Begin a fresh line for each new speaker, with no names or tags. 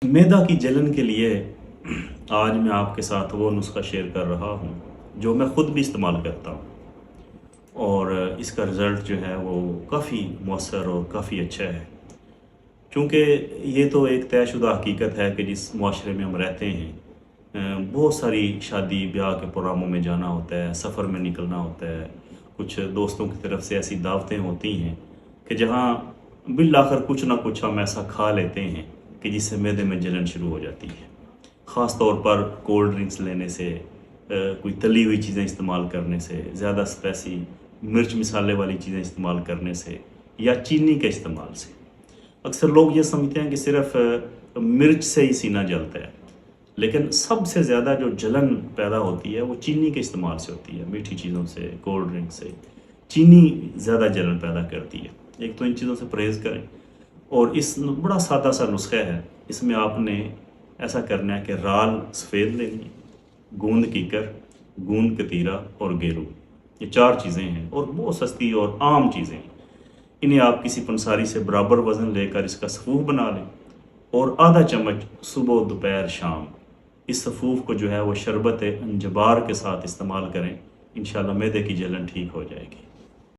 मैदा की जलन के लिए आज मैं आपके साथ वो नुस्खा शेयर कर रहा हूँ जो मैं ख़ुद भी इस्तेमाल करता हूँ और इसका रिज़ल्ट जो है वो काफ़ी मौसर और काफ़ी अच्छा है। क्योंकि ये तो एक तयशुदा हकीकत है कि जिस माशरे में हम रहते हैं बहुत सारी शादी ब्याह के प्रोग्रामों में जाना होता है, सफ़र में निकलना होता है, कुछ दोस्तों की तरफ से ऐसी दावतें होती हैं कि जहाँ बिल आखिर कुछ ना कुछ हम ऐसा खा लेते हैं कि जिससे मैदे में जलन शुरू हो जाती है। ख़ास तौर पर कोल्ड ड्रिंक्स लेने से, कोई तली हुई चीज़ें इस्तेमाल करने से, ज़्यादा स्पाइसी मिर्च मसाले वाली चीज़ें इस्तेमाल करने से या चीनी के इस्तेमाल से। अक्सर लोग ये समझते हैं कि सिर्फ मिर्च से ही सीना जलता है, लेकिन सबसे ज़्यादा जो जलन पैदा होती है वो चीनी के इस्तेमाल से होती है। मीठी चीज़ों से, कोल्ड ड्रिंक से चीनी ज़्यादा जलन पैदा करती है। एक तो इन चीज़ों से परहेज़ करें और इस बड़ा सादा सा नुस्खा है। इसमें आपने ऐसा करना है कि राल सफ़ेद लेनी, गूंद कीकर, गूंद कतीरा और गेरू, ये 4 चीज़ें हैं और बहुत सस्ती और आम चीज़ें हैं। इन्हें आप किसी पंसारी से बराबर वज़न लेकर इसका सफ़ूफ बना लें और आधा चम्मच सुबह दोपहर शाम इस सफ़ूफ को जो है वो शरबत अंजबार के साथ इस्तेमाल करें। इंशाल्लाह मैदे की जलन ठीक हो जाएगी।